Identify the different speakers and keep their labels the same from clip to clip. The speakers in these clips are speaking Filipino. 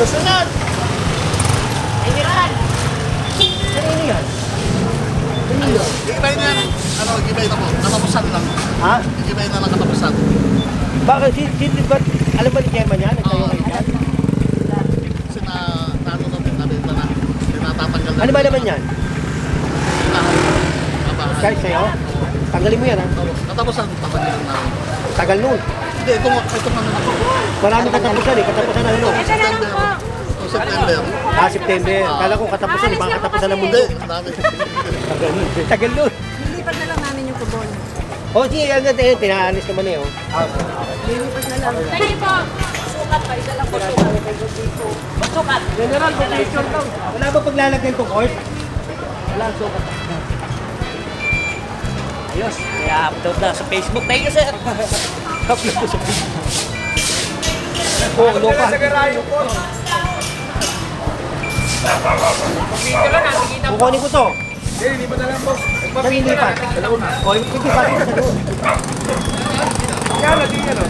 Speaker 1: Susunod! Iniran! Ano yan?
Speaker 2: Gibay na yan. Ano, gibay na po. Katapusan lang.
Speaker 1: Ha?
Speaker 2: Gibay na lang katapusan.
Speaker 1: Bakit? Alam ba ni Gemma niya? Nagtayo kayo dyan?
Speaker 2: Kasi naano nabenta na. Tinatatanggal na.
Speaker 1: Ano ba naman yan?
Speaker 2: Kabahan.
Speaker 1: Kahit sa'yo? Tanggalin mo yan ha?
Speaker 2: Katapusan, tatanggalin namin.
Speaker 1: Tagal nun.
Speaker 2: Hindi, itong ano na po.
Speaker 1: Marami katapusan eh. Katapusan na ano?
Speaker 2: September. September.
Speaker 1: September. Kala ko katapusan eh. Baka katapusan ng mundo.
Speaker 2: Hindi, marami.
Speaker 1: Tagal nun. Tagal nun.
Speaker 3: Lilipat na lang namin yung kubon.
Speaker 1: O sige, agad eh. Tinaalis naman eh.
Speaker 3: Lilipat na lang.
Speaker 4: Sige po. Sukat pa, isa lang po sukat. Sukat.
Speaker 1: General, picture daw. Wala ba paglalagyan itong court? Wala ang sukat.
Speaker 5: Ayos, kaya upload na sa Facebook. Thank you, sir.
Speaker 1: Upload ko sa Facebook. Oo, local. Kukunin ko to.
Speaker 6: Hindi ba na lang, boss?
Speaker 1: Nalilipat. O, hindi pa rin sa doon.
Speaker 6: Yan, hindi yan, o.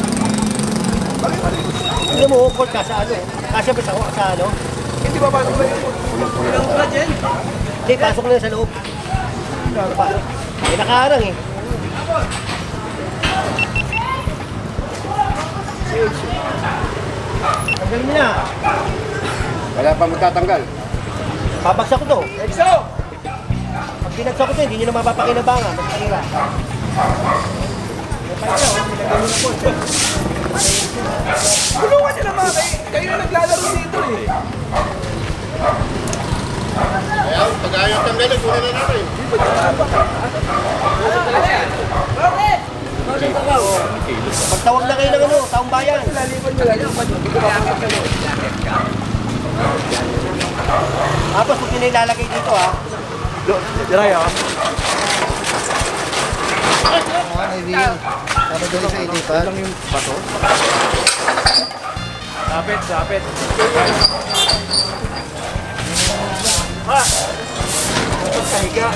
Speaker 1: Hindi mo, court ka sa ano. Kasya ba sa ano?
Speaker 6: Hindi ba pasok ba yun?
Speaker 1: Ilang pula dyan? Hindi, pasok na sa loob. Pasok. May nakaharang eh. Tanggal mo na.
Speaker 7: Wala pa magtatanggal.
Speaker 1: Babagsak ko to.
Speaker 6: Exo!
Speaker 1: Pag binagsak ko to, hindi nyo na mapapakinabangan. Magpakira.
Speaker 6: Tulungan niyo naman, kayo na naglalaro dito eh.
Speaker 2: Ayaw, pag ayaw tanggalin, kunin na natin.
Speaker 1: Pagtawag na kayo ng ano, taong bayan. Tapos kung sino ilalagay dito ha.
Speaker 6: Diray, o.
Speaker 7: Naibigan. Para doon sa ilipat.
Speaker 6: Lang yung bato. Sapit, sapit. Kahiga.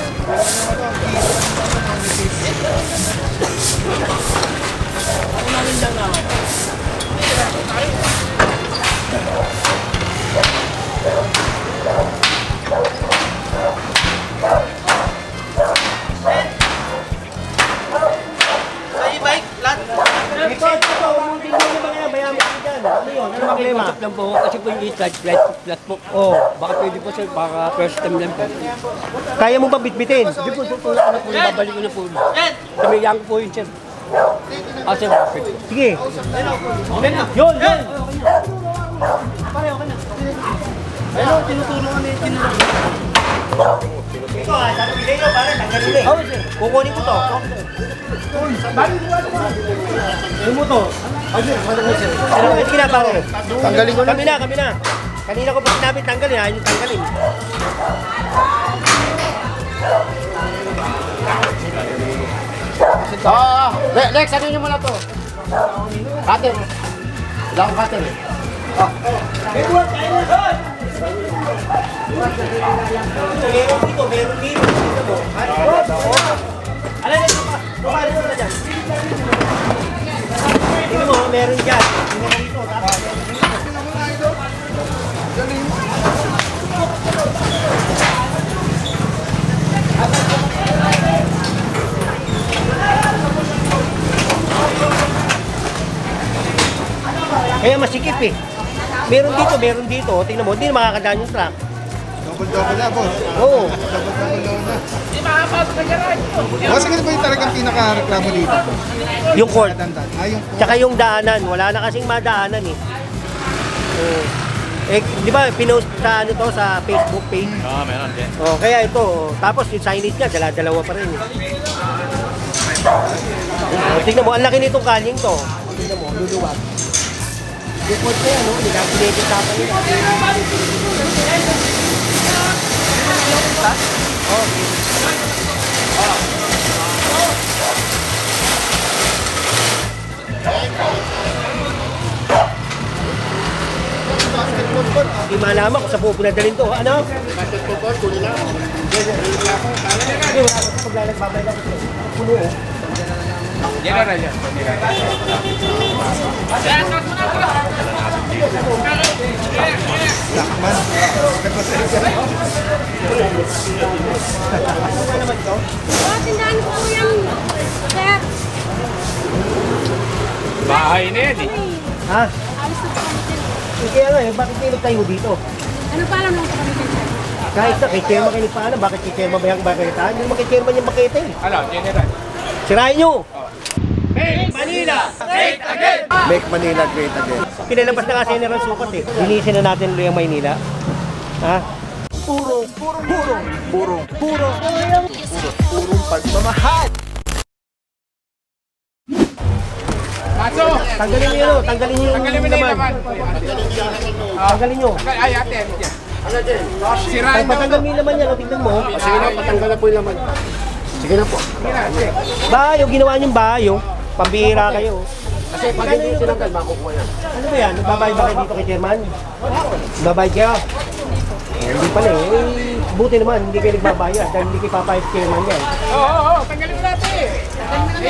Speaker 1: Ito, huwag mong tingnan na ba kaya bayan mo dyan? Ano yun? Ano problema?
Speaker 5: Check lang po kasi po yung flat po.
Speaker 1: Oh,
Speaker 5: Baka pwede po, sir. Baka first time lang po.
Speaker 1: kaya mo ba bitbitin?
Speaker 5: Hindi po, ito na po. Babalik ko na po. Kamiyang po yun, sir. Ah, sir.
Speaker 1: Sige. Yun, yun.
Speaker 5: Ayun, tinutulungan na yung tinulungan.
Speaker 1: Ito ha, sabi ko sa'yo, para tanggalin eh. Kukunin ko to. Ano mo to? Sige na, pare.
Speaker 7: Tanggalin ko na.
Speaker 1: Kami na. Kanina ko pa sinabi tanggalin, ayaw yung tanggalin.
Speaker 7: Lex, ano nyo muna to? Cutter. Wala akong cutter eh.
Speaker 1: Meron dito, meron dito. Alay na ito pa. Bukali mo na dyan. Tingnan mo, meron dyan. Tingnan mo dito. Tapos meron dito. Kaya masikip eh. Meron dito. Tingnan mo, hindi na makakadaan yung truck.
Speaker 7: Double-double na, boss.
Speaker 1: Oo.
Speaker 7: Double-double na. Boss, ano ba yung talagang pinaka-reklamo dito?
Speaker 1: Yung court.
Speaker 7: Dandan. Yung
Speaker 1: Tsaka yung daanan. Wala na kasing madaanan eh. Oo. Eh, di ba, pinost sa ano to, sa Facebook page?
Speaker 6: Oo, meron din.
Speaker 1: Oh, kaya ito. Tapos yung signage niya, dala-dalawa pa rin eh. Tingnan mo, ang laki nitong kaling to. Tingnan mo, luluwag. Yung court na yan, no? Nilaginated pa nila. Hindi malaman kung saan pupunadalhin to. Ano?
Speaker 2: Basketball court, kunin na.
Speaker 1: Hindi, wala ko sa paglalagbabayad ako ito. Puno eh.
Speaker 6: Yan na yan.
Speaker 3: Oh, tindahan ko po yan, sir.
Speaker 6: Bahay na yan eh.
Speaker 1: Ha?
Speaker 3: Alis na po kami, sir.
Speaker 1: Kaya nga, bakit kayo nagtayo dito?
Speaker 3: Ano pa alam naman po kami, sir?
Speaker 1: Kahit na kay Chairman kayo paano, bakit kay Chairman ba yung bakitaan? Hindi naman kay Chairman yung bakita eh.
Speaker 6: Ano, general?
Speaker 1: Sirahin nyo! Make Manila great again!
Speaker 2: Make Manila great again.
Speaker 1: Pinalabas na kasi General Sukat eh. Linisin na natin yung Maynila. Ha?
Speaker 2: Purong pagmamahal.
Speaker 6: Maso!
Speaker 1: Tanggalin nyo yun, tanggalin nyo yung
Speaker 6: Tanggalin mo na yung
Speaker 1: laman.
Speaker 6: laman.
Speaker 1: Tanggalin nyo.
Speaker 6: Ay, ate, ano dyan? Sirain daw.
Speaker 1: Patanggal mo yung laman yan, o tignan mo.
Speaker 7: Sige na, patanggal na po yung laman. Sige na po.
Speaker 1: Bayo, ginawa niyong bayo. Pambihira kayo.
Speaker 7: Kasi pag hindi sinanggal, makukuha yan.
Speaker 1: Ano ba yan? Nagbabayad ba kayo dito kay Chairman? Nagbabayad kayo? Hindi pala eh. Buti naman, hindi kayo nagbabayad dahil hindi kayo papayad kay Chairman yan.
Speaker 6: Oo, tanggalin mo natin.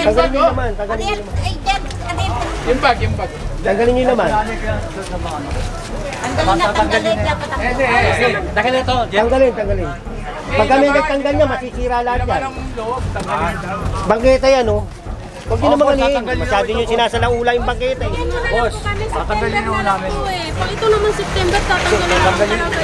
Speaker 1: Tanggalin niyo naman, tanggalin niyo naman.
Speaker 3: Ay, dyan. Ano yun?
Speaker 6: Yung bag, yung bag.
Speaker 1: Tanggalin niyo naman.
Speaker 3: Tanggalin na, tanggalin. Dapat ang
Speaker 5: Tanggalin ito.
Speaker 1: Tanggalin, tanggalin. Pag kami nagtanggal niya, masisira lahat yan.
Speaker 6: Laman ng loob, tanggalin.
Speaker 1: Bangketa yan, oh. Huwag niyo naman alihin. Masyado niyo sinasalaula yung bangketa eh.
Speaker 3: Boss, tatanggalin naman namin. Pag ito naman September, tatanggalin naman.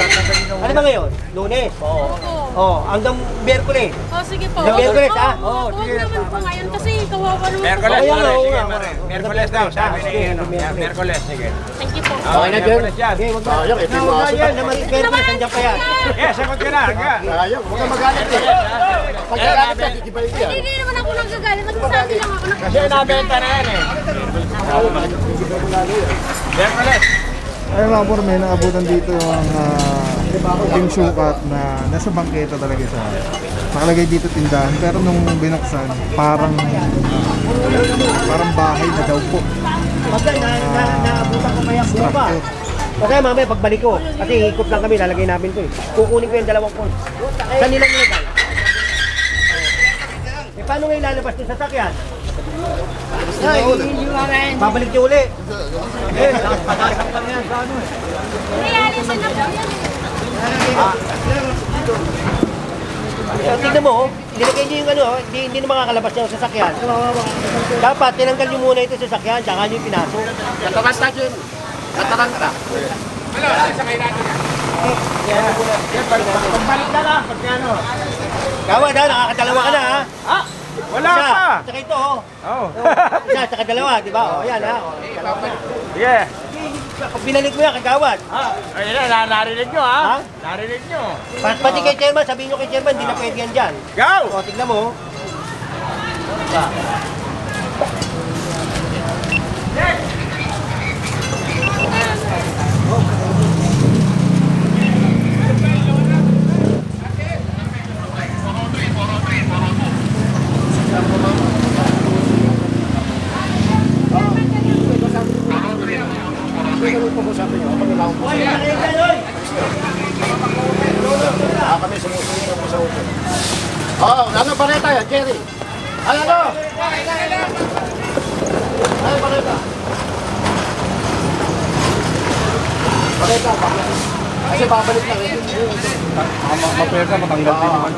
Speaker 1: Ano ba ngayon? Lunes? Oo. Oh, hanggang Miyerkules.
Speaker 3: Oh, sige po.
Speaker 1: Hanggang Miyerkules, ha?
Speaker 3: Oo, sige. Huwag naman po ngayon kasi kawawa naman po.
Speaker 6: Merkules,
Speaker 1: Ayan,
Speaker 6: pare.
Speaker 1: oo,
Speaker 6: Sige,
Speaker 1: oo.
Speaker 6: pare. Merkules daw, sabi ni ano. Merkules, sige.
Speaker 3: Thank you po.
Speaker 7: Okay na, Jen?
Speaker 6: Merkules yan.
Speaker 1: Okay, wag na.
Speaker 7: Sayang, ito yung
Speaker 1: Wag na
Speaker 7: mga
Speaker 1: yan. Naman yung Miyerkules, nandiyan pa yan.
Speaker 6: Yeah, sagot ka na. Hangga.
Speaker 7: Sayang, huwag ka magalit eh. Pag nagalit ka, titibay ko yan.
Speaker 3: Hindi naman ako nagagalit. Nagsasabi lang ako.
Speaker 6: Kasi nabenta na yan eh. Merkules.
Speaker 8: Ayun mga por, may naabutan dito yung sukat na nasa bangketa talaga sa nakalagay dito tindahan, pero nung binuksan parang bahay na daw po.
Speaker 1: Pagka naabutan ko kaya po ba? Okay, mamaya pagbalik ko. Kasi hikot lang kami, lalagay namin ito eh. Kukunin ko yung dalawang coin. Saan nila nilagay? Eh, paano ngayon lalabas yung sasakyan? Ay, babalik niyo uli. Eh,
Speaker 3: Realisan na po yan.
Speaker 1: tignan mo, oh. Nilagay niyo yung ano, oh. Hindi na makakalabas yung sasakyan. Dapat, tinanggal niyo muna ito sa sasakyan, tsaka niyo yung pinasok.
Speaker 7: Katakas ka, Jen. Katakas ka.
Speaker 6: Ano, sakay natin yan.
Speaker 1: Pagbalik na lang, pag ano. Gawad ha, nakakadalawa ka na ha.
Speaker 6: Wala
Speaker 1: Isa,
Speaker 6: pa.
Speaker 1: tsaka ito oh.
Speaker 6: Oo.
Speaker 1: Isa, tsaka dalawa, di ba? O, yan ha.
Speaker 6: Yeah.
Speaker 1: Pag binalik mo yan, kagawad.
Speaker 6: Ayun na, narinig nyo ha?
Speaker 1: Ha?
Speaker 6: Narinig nyo.
Speaker 1: Pati kay Chairman, sabihin nyo kay Chairman, hindi na pwede yan dyan.
Speaker 6: Go!
Speaker 1: O, tignan mo.
Speaker 7: Kami sumusunod mo sa upo. Oo, ano ba rin tayo, Jerry? Ay, ano? Ay, balita. Balita, bakit? Kasi babalik na rin.
Speaker 8: Mapwersa, matanggal din naman.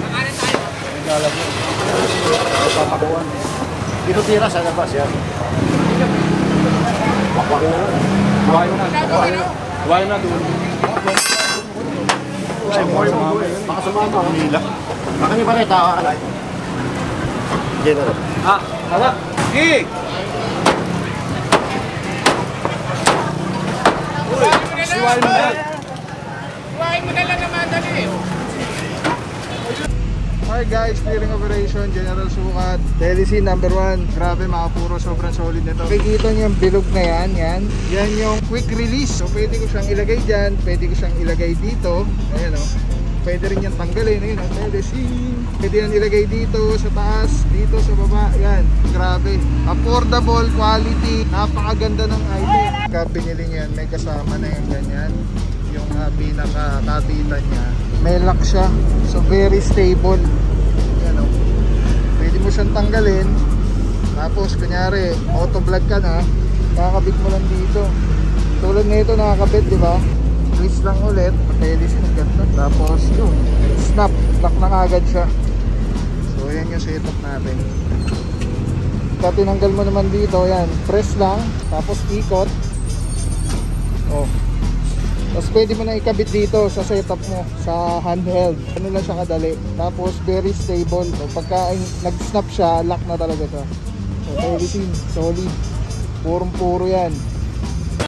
Speaker 7: Pinutira sa labas yan. Wakwak na lang.
Speaker 8: Huwag na doon.
Speaker 7: Baka sumama. Nila. Baka ni balita. General.
Speaker 1: Tama.
Speaker 6: Hey! Siwain mo na. Siwain mo na lang na madali.
Speaker 8: Hi guys, clearing operation, General Sukat, LEC number 1. Grabe mga puro, sobrang solid nito. Kikita niyo yung bilog na yan yung quick release. So pwede ko siyang ilagay dyan, pwede ko siyang ilagay dito. Ayan o, pwede rin yan tanggalin. Ayun o, LEC. Pwede yan ilagay dito sa taas, dito sa baba. Yan, grabe. Affordable, quality, napakaganda ng item. Kapag binili niyan, may kasama na yung ganyan. Yung pinaka-kapitan niya. May lock siya, so very stable. Yan o. Pwede mo siyang tanggalin. Tapos kunyari auto vlog ka na, kakabit mo lang dito. Tulad nito nakakabit, di ba? Twist lang ulit, telesin ang ganda. Tapos yun, snap, lock na kagad siya. So yan yung setup natin. Pag tinanggal mo naman dito, yan, press lang, tapos ikot. Oh. Tapos pwede mo na ikabit dito sa setup mo, sa handheld. Ano lang siya kadali. Tapos very stable. So, pagka nag-snap siya, lock na talaga siya. So telesin, solid. Purong-puro yan.